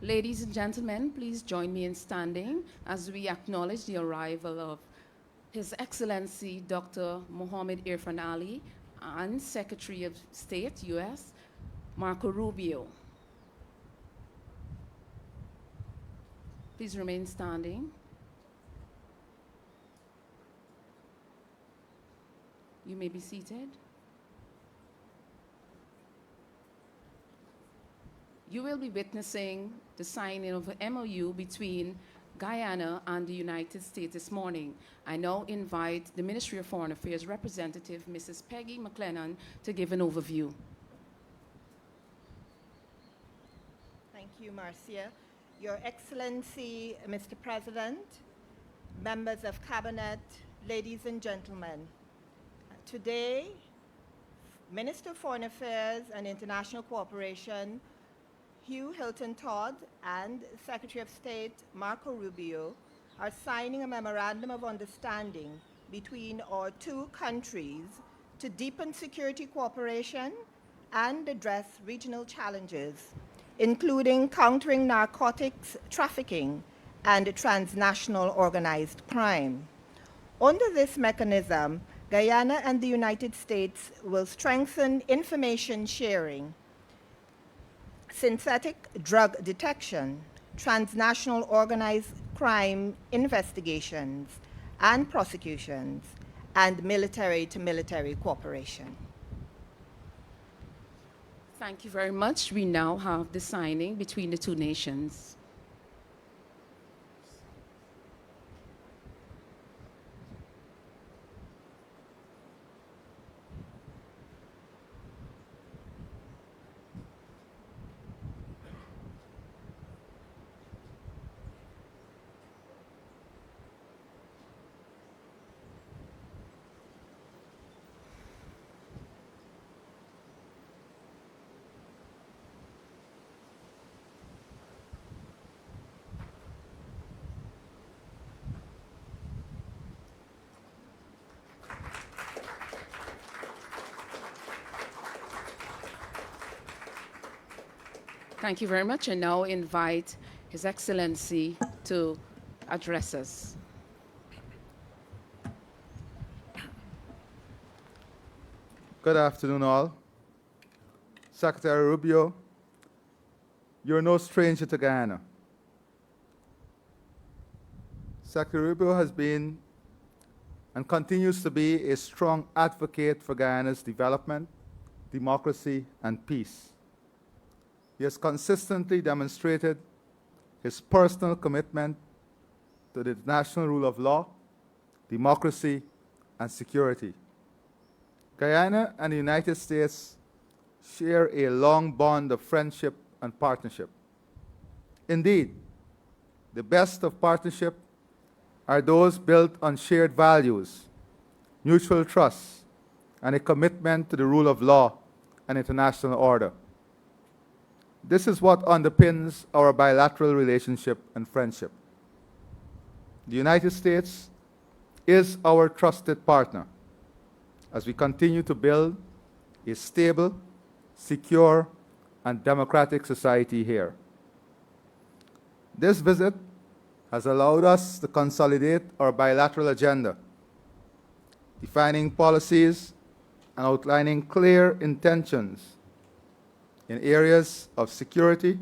Ladies and gentlemen, please join me in standing as we acknowledge the arrival of His Excellency Dr. Mohamed Irfaan Ali and Secretary of State, U.S., Marco Rubio. Please remain standing. You may be seated. You will be witnessing the signing of an MOU between Guyana and the United States this morning. I now invite the Ministry of Foreign Affairs representative, Mrs. Peggy McLennan, to give an overview. Thank you, Marcia. Your Excellency, Mr. President, members of Cabinet, ladies and gentlemen, today, Minister of Foreign Affairs and International Cooperation, Hugh Hilton Todd, and Secretary of State Marco Rubio are signing a memorandum of understanding between our two countries to deepen security cooperation and address regional challenges, including countering narcotics trafficking and transnational organized crime. Under this mechanism, Guyana and the United States will strengthen information sharing, synthetic drug detection, transnational organized crime investigations and prosecutions, and military-to-military cooperation. Thank you very much. We now have the signing between the two nations. Thank you very much. I now invite His Excellency to address us. Good afternoon, all. Secretary Rubio, you're no stranger to Guyana. Secretary Rubio has been and continues to be a strong advocate for Guyana's development, democracy, and peace. He has consistently demonstrated his personal commitment to the international rule of law, democracy, and security. Guyana and the United States share a long bond of friendship and partnership. Indeed, the best of partnership are those built on shared values, mutual trust, and a commitment to the rule of law and international order. This is what underpins our bilateral relationship and friendship. The United States is our trusted partner as we continue to build a stable, secure, and democratic society here. This visit has allowed us to consolidate our bilateral agenda, defining policies and outlining clear intentions in areas of security,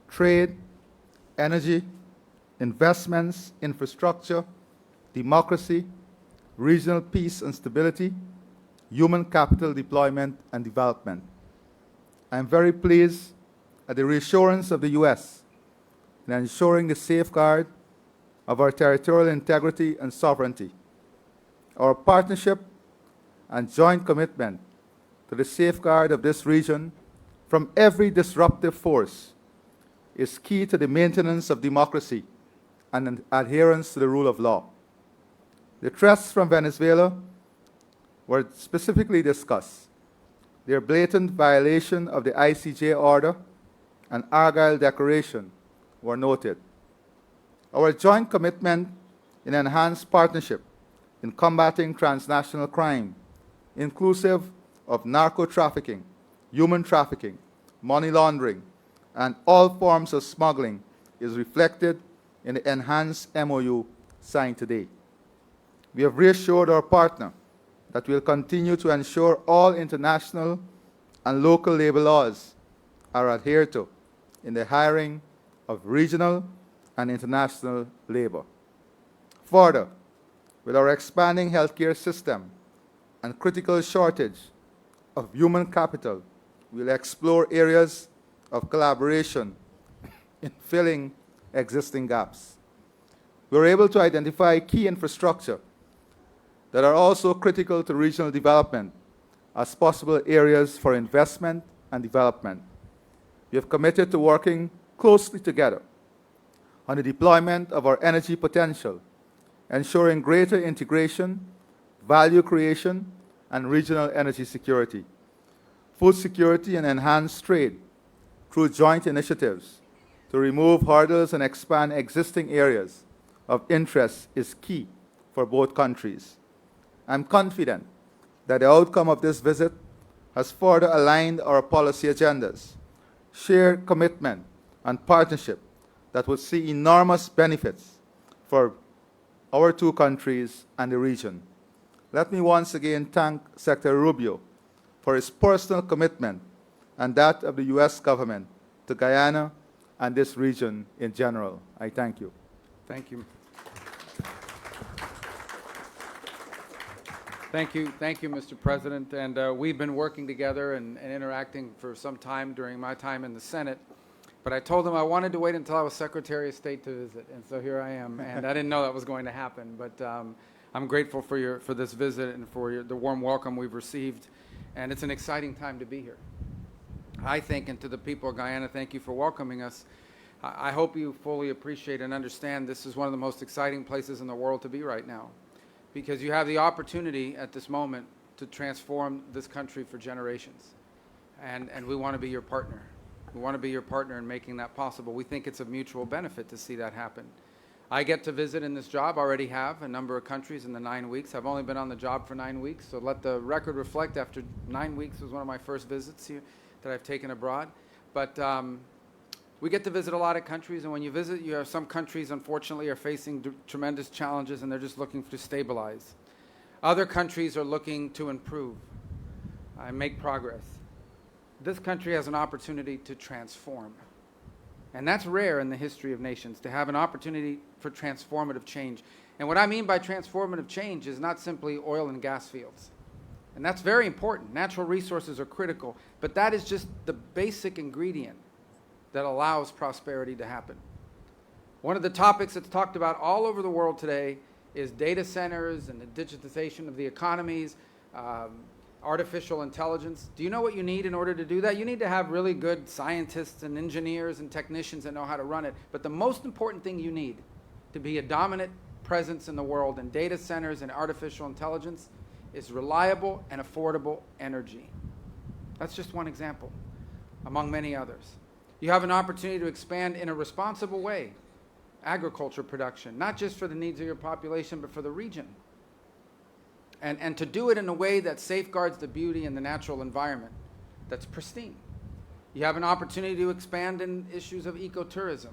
trade, energy, investments, infrastructure, democracy, regional peace and stability, human capital deployment and development. I am very pleased at the reassurance of the U.S. in ensuring the safeguard of our territorial integrity and sovereignty. Our partnership and joint commitment to the safeguard of this region from every disruptive force is key to the maintenance of democracy and adherence to the rule of law. The threats from Venezuela were specifically discussed. Their blatant violation of the ICJ order and Argyll Declaration were noted. Our joint commitment in enhanced partnership in combating transnational crime, inclusive of narco trafficking, human trafficking, money laundering, and all forms of smuggling is reflected in the enhanced MOU signed today. We have reassured our partner that we will continue to ensure all international and local labor laws are adhered to in the hiring of regional and international labor. Further, with our expanding healthcare system and critical shortage of human capital, we'll explore areas of collaboration in filling existing gaps. We're able to identify key infrastructure that are also critical to regional development as possible areas for investment and development. We have committed to working closely together on the deployment of our energy potential, ensuring greater integration, value creation, and regional energy security, food security, and enhanced trade through joint initiatives to remove hurdles and expand existing areas of interest is key for both countries. I'm confident that the outcome of this visit has further aligned our policy agendas, shared commitment, and partnership that would see enormous benefits for our two countries and the region. Let me once again thank Secretary Rubio for his personal commitment and that of the U.S. government to Guyana and this region in general. I thank you. Thank you. Thank you, Mr. President. And we've been working together and interacting for some time during my time in the Senate. But I told him I wanted to wait until I was Secretary of State to visit, and so here I am. And I didn't know that was going to happen, but I'm grateful for this visit and for the warm welcome we've received. And it's an exciting time to be here. I think, and to the people of Guyana, thank you for welcoming us. I hope you fully appreciate and understand this is one of the most exciting places in the world to be right now, because you have the opportunity at this moment to transform this country for generations. And we want to be your partner. We want to be your partner in making that possible. We think it's of mutual benefit to see that happen. I get to visit in this job, already have, a number of countries in the 9 weeks. I've only been on the job for 9 weeks, so let the record reflect, after 9 weeks was one of my first visits here that I've taken abroad. But we get to visit a lot of countries, and when you visit, you have some countries, unfortunately, are facing tremendous challenges, and they're just looking to stabilize. Other countries are looking to improve and make progress. This country has an opportunity to transform. And that's rare in the history of nations, to have an opportunity for transformative change. And what I mean by transformative change is not simply oil and gas fields. And that's very important. Natural resources are critical, but that is just the basic ingredient that allows prosperity to happen. One of the topics that's talked about all over the world today is data centers and the digitization of the economies, artificial intelligence. Do you know what you need in order to do that? You need to have really good scientists and engineers and technicians that know how to run it. But the most important thing you need to be a dominant presence in the world in data centers and artificial intelligence is reliable and affordable energy. That's just one example, among many others. You have an opportunity to expand in a responsible way agriculture production, not just for the needs of your population, but for the region. And to do it in a way that safeguards the beauty and the natural environment that's pristine. You have an opportunity to expand in issues of ecotourism.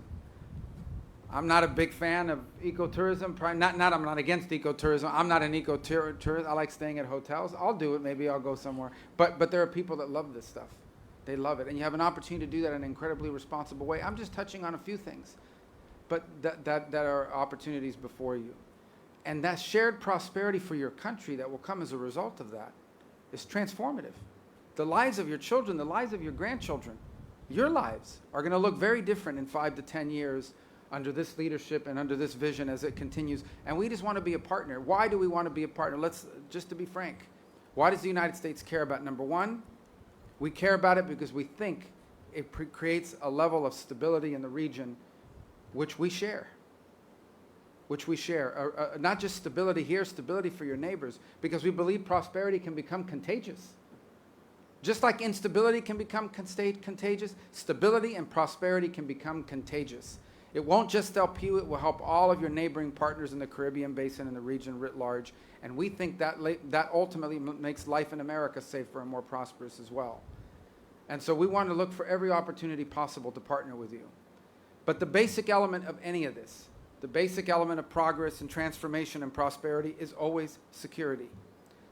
I'm not a big fan of ecotourism. I'm not against ecotourism. I'm not an ecotourist. I like staying at hotels. I'll do it. Maybe I'll go somewhere. But there are people that love this stuff. They love it. And you have an opportunity to do that in an incredibly responsible way. I'm just touching on a few things, but that are opportunities before you. And that shared prosperity for your country that will come as a result of that is transformative. The lives of your children, the lives of your grandchildren, your lives are going to look very different in 5 to 10 years under this leadership and under this vision as it continues. And we just want to be a partner. Why do we want to be a partner? Just to be frank, why does the United States care about? Number one, we care about it because we think it creates a level of stability in the region which we share. Not just stability here, stability for your neighbors, because we believe prosperity can become contagious. Just like instability can become contagious, stability and prosperity can become contagious. It won't just help you, it will help all of your neighboring partners in the Caribbean basin and the region writ large. And we think that ultimately makes life in America safer and more prosperous as well. And so we want to look for every opportunity possible to partner with you. But the basic element of any of this, the basic element of progress and transformation and prosperity is always security.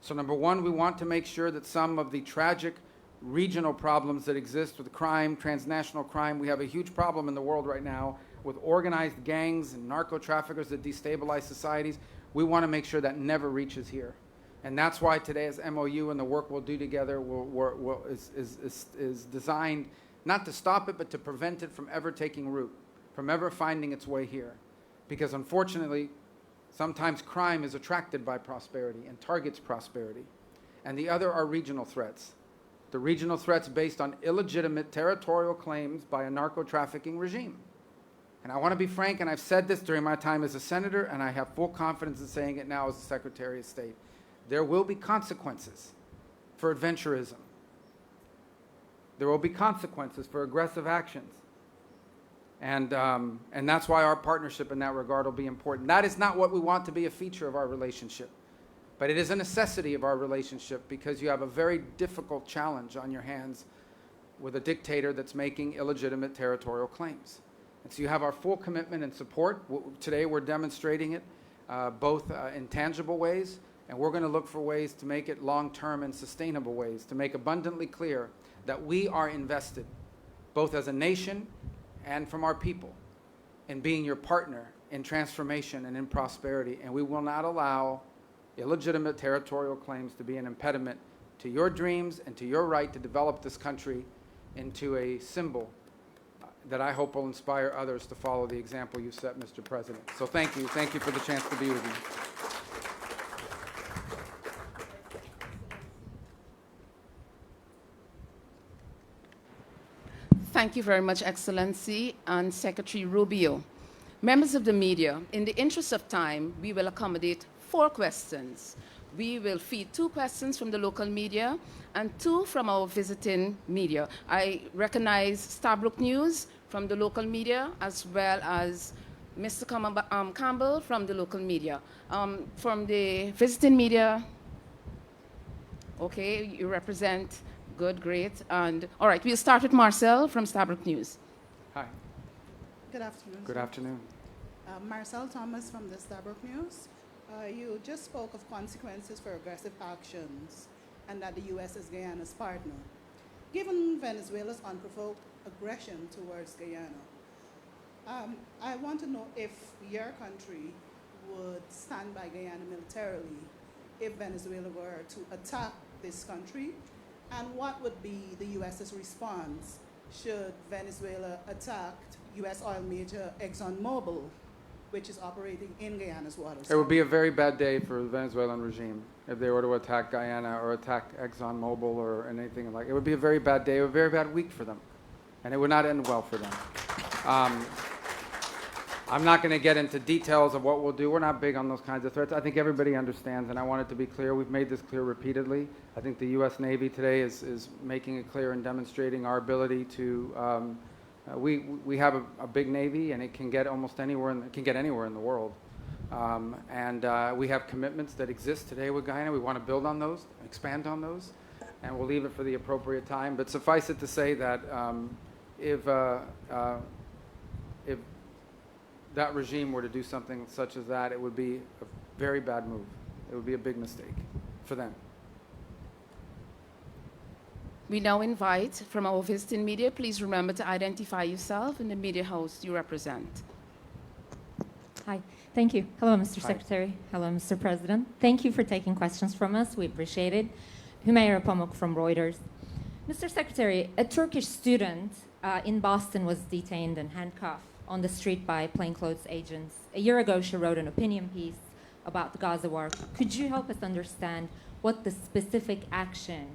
So number one, we want to make sure that some of the tragic regional problems that exist with crime, transnational crime, we have a huge problem in the world right now with organized gangs and narco-traffickers that destabilize societies. We want to make sure that never reaches here. And that's why today's MOU and the work we'll do together is designed not to stop it, but to prevent it from ever taking root, from ever finding its way here. Because unfortunately, sometimes crime is attracted by prosperity and targets prosperity. And the other are regional threats. The regional threats based on illegitimate territorial claims by a narco-trafficking regime. And I want to be frank, and I've said this during my time as a senator, and I have full confidence in saying it now as the Secretary of State. There will be consequences for adventurism. There will be consequences for aggressive actions. And that's why our partnership in that regard will be important. That is not what we want to be a feature of our relationship, but it is a necessity of our relationship because you have a very difficult challenge on your hands with a dictator that's making illegitimate territorial claims. And so you have our full commitment and support. Today we're demonstrating it both in tangible ways, and we're going to look for ways to make it long-term and sustainable ways, to make abundantly clear that we are invested, both as a nation and from our people, in being your partner in transformation and in prosperity. And we will not allow illegitimate territorial claims to be an impediment to your dreams and to your right to develop this country into a symbol that I hope will inspire others to follow the example you set, Mr. President. So thank you. Thank you for the chance to be with you. Thank you very much, Excellency and Secretary Rubio. Members of the media, in the interest of time, we will accommodate 4 questions. We will feed 2 questions from the local media and 2 from our visiting media. I recognize Stabrook News from the local media as well as Mr. Campbell from the local media. From the visiting media, okay, you represent. Good, great. And all right, we'll start with Marcel from Stabrook News. Hi. Good afternoon. Good afternoon. Marcel Thomas from the Stabrook News. You just spoke of consequences for aggressive actions and that the U.S. is Guyana's partner. Given Venezuela's unprovoked aggression towards Guyana, I want to know if your country would stand by Guyana militarily if Venezuela were to attack this country, and what would be the U.S.'s response should Venezuela attack U.S. oil major ExxonMobil, which is operating in Guyana's waters? It would be a very bad day for the Venezuelan regime if they were to attack Guyana or attack ExxonMobil or anything like it. It would be a very bad day, a very bad week for them, and it would not end well for them. I'm not going to get into details of what we'll do. We're not big on those kinds of threats. I think everybody understands, and I want it to be clear. We've made this clear repeatedly. I think the U.S. Navy today is making it clear and demonstrating our ability to. We have a big Navy, and it can get almost anywhere. It can get anywhere in the world. We have commitments that exist today with Guyana. We want to build on those, expand on those, and we'll leave it for the appropriate time. But suffice it to say that if that regime were to do something such as that, it would be a very bad move. It would be a big mistake for them. We now invite from our visiting media, please remember to identify yourself and the media house you represent. Hi, thank you. Hello, Mr. Hi. Secretary. Hello, Mr. President. Thank you for taking questions from us. We appreciate it. Humayra Pamuk from Reuters. Mr. Secretary, a Turkish student in Boston was detained and handcuffed on the street by plainclothes agents. A year ago, she wrote an opinion piece about the Gaza war. Could you help us understand what the specific action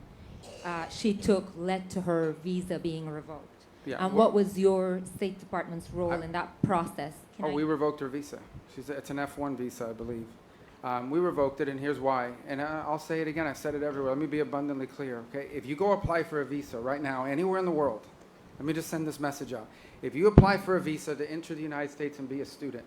she took led to her visa being revoked? Yeah, And what was your State Department's role in that process? We revoked her visa. It's an F1 visa, I believe. We revoked it, and here's why. And I'll say it again. I said it everywhere. Let me be abundantly clear, okay? If you go apply for a visa right now, anywhere in the world, let me just send this message out. If you apply for a visa to enter the United States and be a student,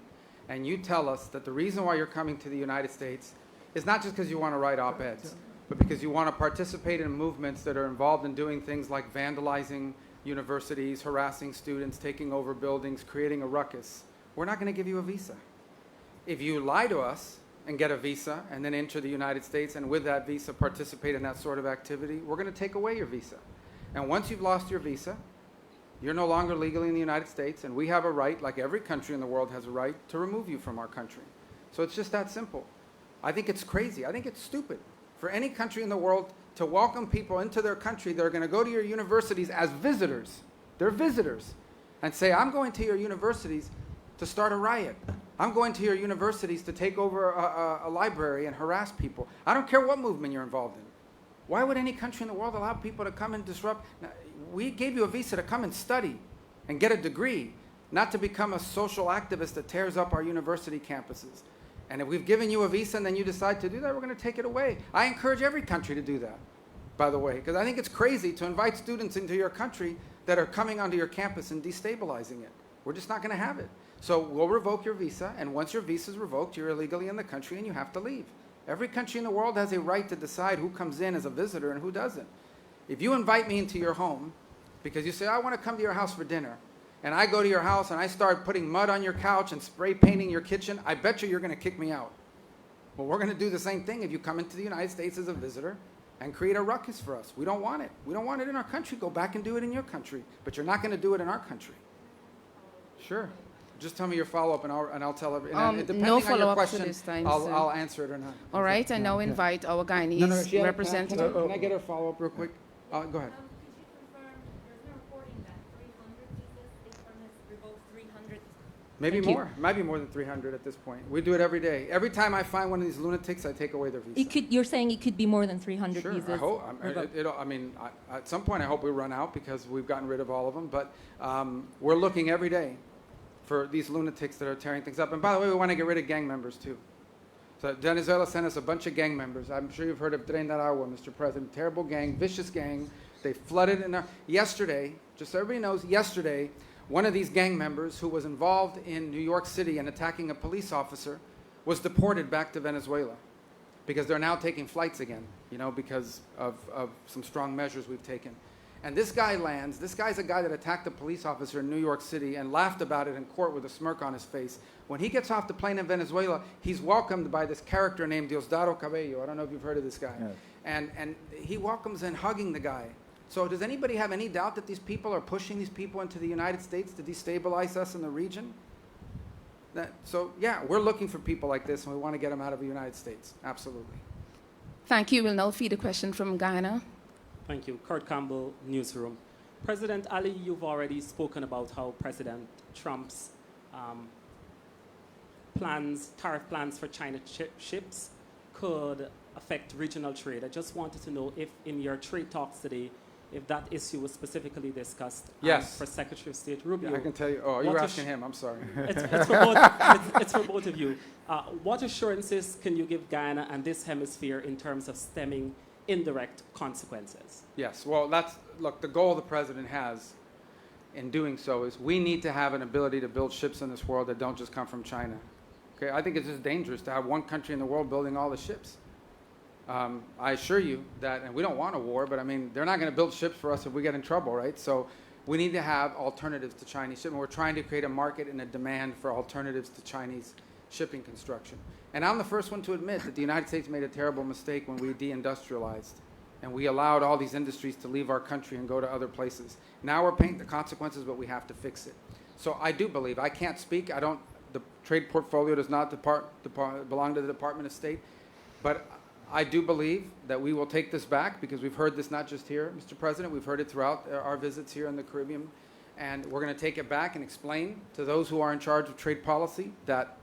and you tell us that the reason why you're coming to the United States is not just because you want to write op-eds, but because you want to participate in movements that are involved in doing things like vandalizing universities, harassing students, taking over buildings, creating a ruckus, we're not going to give you a visa. If you lie to us and get a visa and then enter the United States and with that visa participate in that sort of activity, we're going to take away your visa. And once you've lost your visa, you're no longer legally in the United States, and we have a right, like every country in the world has a right, to remove you from our country. So it's just that simple. I think it's crazy. I think it's stupid for any country in the world to welcome people into their country that are going to go to your universities as visitors. They're visitors. And say, I'm going to your universities to start a riot. I'm going to your universities to take over a library and harass people. I don't care what movement you're involved in. Why would any country in the world allow people to come and disrupt? Now, we gave you a visa to come and study and get a degree, not to become a social activist that tears up our university campuses. And if we've given you a visa and then you decide to do that, we're going to take it away. I encourage every country to do that, by the way, because I think it's crazy to invite students into your country that are coming onto your campus and destabilizing it. We're just not going to have it. So we'll revoke your visa, and once your visa is revoked, you're illegally in the country and you have to leave. Every country in the world has a right to decide who comes in as a visitor and who doesn't. If you invite me into your home because you say, I want to come to your house for dinner, and I go to your house and I start putting mud on your couch and spray painting your kitchen, I bet you're going to kick me out. Well, we're going to do the same thing if you come into the United States as a visitor and create a ruckus for us. We don't want it. We don't want it in our country. Go back and do it in your country. But you're not going to do it in our country. Sure. Just tell me your follow-up, and I'll tell everyone. Depending no on your follow-up question, this time, I'll, sir. I'll answer it or not. All right, I now invite our Guyanese She had- representative. Can I get her follow-up real quick? Go ahead. Could you confirm, there's no reporting that 300 visas, State Department has revoked 300. Maybe Thank you. more. It might be more than 300 at this point. We do it every day. Every time I find one of these lunatics, I take away their visa. You're saying it could be more than 300 Sure, visas? I hope. revoked. At some point, I hope we run out because we've gotten rid of all of them. But we're looking every day for these lunatics that are tearing things up. And by the way, we want to get rid of gang members too. So Venezuela sent us a bunch of gang members. I'm sure you've heard of Tren de Aragua, Mr. President. Terrible gang, vicious gang. They flooded in there. Yesterday, just so everybody knows, yesterday, one of these gang members who was involved in New York City and attacking a police officer was deported back to Venezuela because they're now taking flights again, because of some strong measures we've taken. And this guy lands. This guy's a guy that attacked a police officer in New York City and laughed about it in court with a smirk on his face. When he gets off the plane in Venezuela, he's welcomed by this character named Diosdado Cabello. I don't know if you've heard of this guy. Yes. And he welcomes and hugging the guy. So does anybody have any doubt that these people are pushing these people into the United States to destabilize us in the region? Yeah, we're looking for people like this, and we want to get them out of the United States. Absolutely. Thank you. We'll now feed a question from Guyana. Thank you. Kurt Campbell, Newsroom. President Ali, you've already spoken about how President Trump's tariff plans for China ships could affect regional trade. I just wanted to know if in your trade talks today, if that issue was specifically discussed Yes. for Secretary of State Rubio. Yeah, I can tell you. Oh, you were What asking him. I'm sorry. It's for both of you. What assurances can you give Guyana and this hemisphere in terms of stemming indirect consequences? Yes, well, look, the goal the president has in doing so is we need to have an ability to build ships in this world that don't just come from China. Okay, I think it's just dangerous to have one country in the world building all the ships. I assure you that, and we don't want a war, but I mean, they're not going to build ships for us if we get in trouble, right? So we need to have alternatives to Chinese shipping. We're trying to create a market and a demand for alternatives to Chinese shipping construction. And I'm the first one to admit that the United States made a terrible mistake when we deindustrialized and we allowed all these industries to leave our country and go to other places. Now we're paying the consequences, but we have to fix it. So I do believe, I can't speak, the trade portfolio does not belong to the Department of State, but I do believe that we will take this back because we've heard this not just here, Mr. President, we've heard it throughout our visits here in the Caribbean, and we're going to take it back and explain to those who are in charge of trade policy that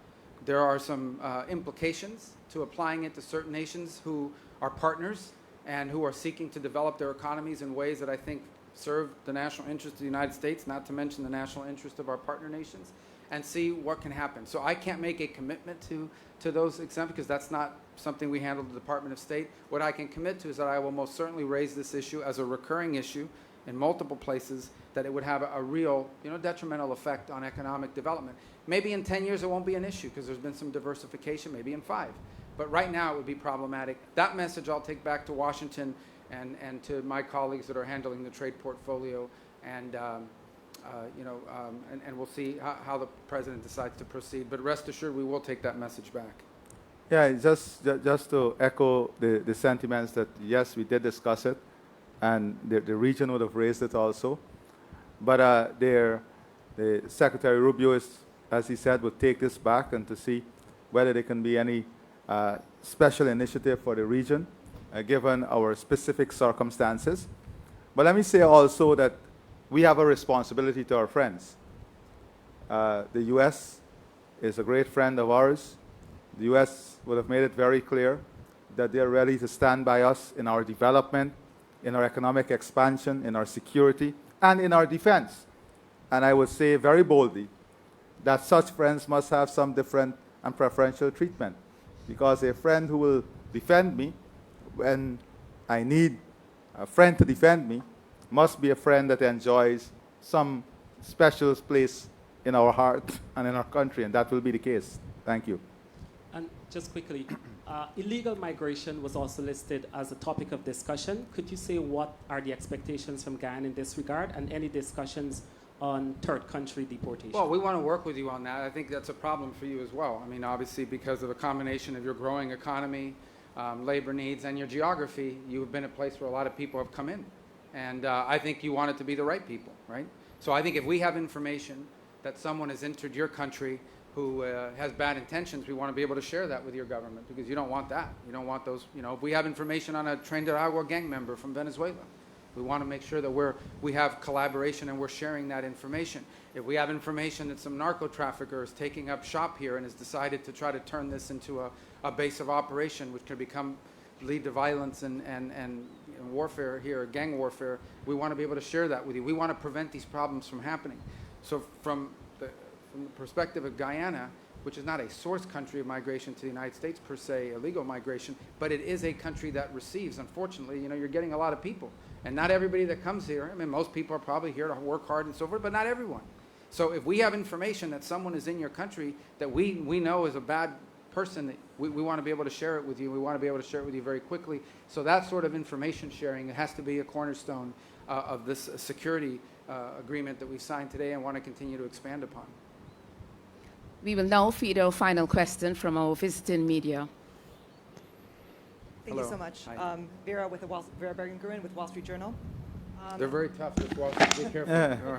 there are some implications to applying it to certain nations who are partners and who are seeking to develop their economies in ways that I think serve the national interest of the United States, not to mention the national interest of our partner nations, and see what can happen. So I can't make a commitment to those exemptions because that's not something we handle the Department of State. What I can commit to is that I will most certainly raise this issue as a recurring issue in multiple places, that it would have a real, detrimental effect on economic development. Maybe in 10 years it won't be an issue because there's been some diversification, maybe in 5. But right now, it would be problematic. That message I'll take back to Washington and to my colleagues that are handling the trade portfolio, and and we'll see how the president decides to proceed. But rest assured, we will take that message back. Yeah, just to echo the sentiments that, yes, we did discuss it, and the region would have raised it also. But the Secretary Rubio, as he said, would take this back and to see whether there can be any special initiative for the region, given our specific circumstances. But let me say also that we have a responsibility to our friends. The U.S. is a great friend of ours. The U.S. would have made it very clear that they're ready to stand by us in our development, in our economic expansion, in our security, and in our defense. And I would say very boldly that such friends must have some different and preferential treatment, because a friend who will defend me when I need a friend to defend me must be a friend that enjoys some special place in our heart and in our country, and that will be the case. Thank you. And just quickly, illegal migration was also listed as a topic of discussion. Could you say what are the expectations from Guyana in this regard, and any discussions on third country deportation? Well, we want to work with you on that. I think that's a problem for you as well. I mean, obviously, because of a combination of your growing economy, labor needs, and your geography, you've been a place where a lot of people have come in. And I think you want it to be the right people, right? So I think if we have information that someone has entered your country who has bad intentions, we want to be able to share that with your government, because you don't want that. You don't want those, if we have information on a Trinidad gang member from Venezuela, we want to make sure that we have collaboration and we're sharing that information. If we have information that some narco trafficker is taking up shop here and has decided to try to turn this into a base of operation, which could lead to violence and warfare here, gang warfare, we want to be able to share that with you. We want to prevent these problems from happening. So from the perspective of Guyana, which is not a source country of migration to the United States per se, illegal migration, but it is a country that receives. Unfortunately, you're getting a lot of people. And not everybody that comes here, I mean, most people are probably here to work hard and so forth, but not everyone. So if we have information that someone is in your country that we know is a bad person, we want to be able to share it with you. We want to be able to share it with you very quickly. So that sort of information sharing, it has to be a cornerstone of this security agreement that we've signed today and want to continue to expand upon. We will now feed our final question from our visiting media. Thank you so much. Vera Vera Bergen-Gruen with Wall Street Journal. They're very tough. Just watch. Be careful. All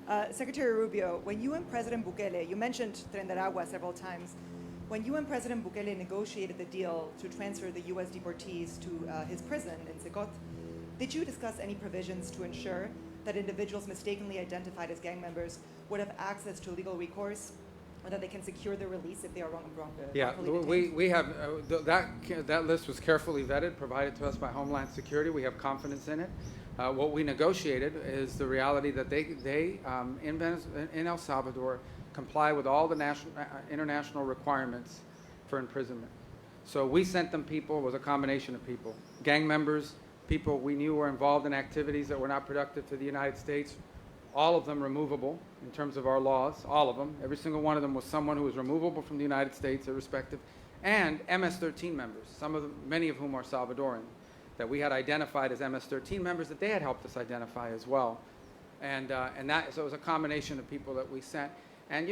right. Secretary Rubio, when you and President Bukele, you mentioned Trinidad several times, when you and President Bukele negotiated the deal to transfer the U.S. deportees to his prison in Secot, did you discuss any provisions to ensure that individuals mistakenly identified as gang members would have access to legal recourse, or that they can secure their release if they are wrongfully detained? We have that list was carefully vetted, provided to us by Homeland Security. We have confidence in it. What we negotiated is the reality that they in El Salvador comply with all the international requirements for imprisonment. So we sent them people. It was a combination of people, gang members, people we knew were involved in activities that were not productive to the United States. All of them removable in terms of our laws, all of them. Every single one of them was someone who was removable from the United States, irrespective, and MS-13 members, many of whom are Salvadoran, that we had identified as MS-13 members that they had helped us identify as well. So it was a combination of people that we sent. And,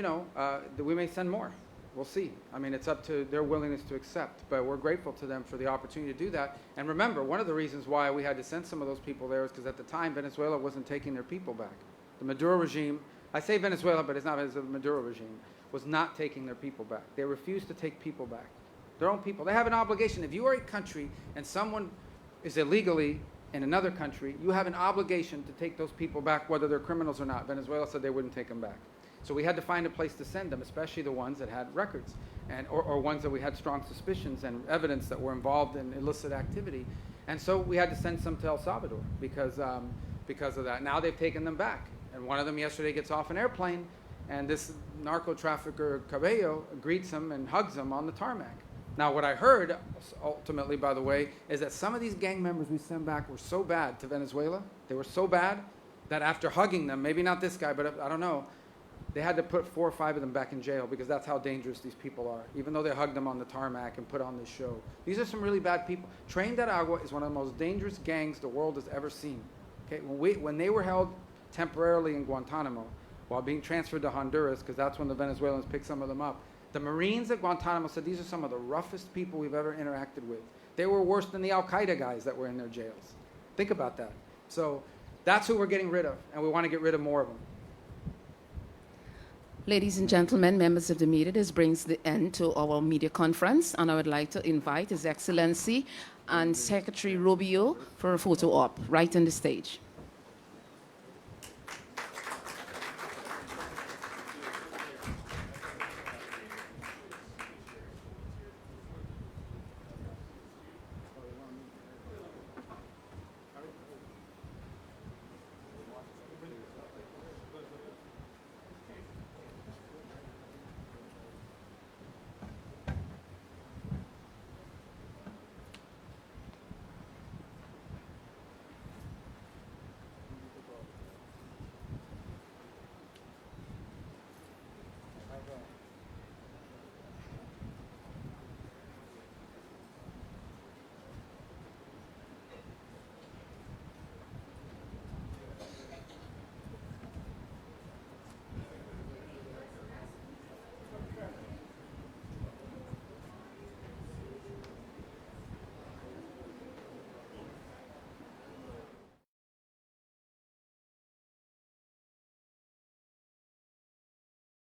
we may send more. We'll see. I mean, it's up to their willingness to accept, but we're grateful to them for the opportunity to do that. And remember, one of the reasons why we had to send some of those people there is because at the time, Venezuela wasn't taking their people back. The Maduro regime, I say Venezuela, but it's not the Maduro regime, was not taking their people back. They refused to take people back. Their own people. They have an obligation. If you are a country and someone is illegally in another country, you have an obligation to take those people back, whether they're criminals or not. Venezuela said they wouldn't take them back. So we had to find a place to send them, especially the ones that had records, or ones that we had strong suspicions and evidence that were involved in illicit activity. And so we had to send some to El Salvador because of that. Now they've taken them back. And one of them yesterday gets off an airplane, and this narco trafficker, Cabello, greets him and hugs him on the tarmac. Now, what I heard, ultimately, by the way, is that some of these gang members we sent back were so bad to Venezuela, they were so bad that after hugging them, maybe not this guy, but I don't know, They had to put 4 or 5 of them back in jail because that's how dangerous these people are, even though they hugged them on the tarmac and put on this show. These are some really bad people. Tren de Aragua is one of the most dangerous gangs the world has ever seen. Okay? When they were held temporarily in Guantanamo while being transferred to Honduras, because that's when the Venezuelans picked some of them up, the Marines at Guantanamo said these are some of the roughest people we've ever interacted with. They were worse than the Al-Qaeda guys that were in their jails. Think about that. So that's who we're getting rid of, and we want to get rid of more of them. Ladies and gentlemen, members of the media, this brings the end to our media conference, and I would like to invite His Excellency and Secretary Rubio for a photo op right on the stage.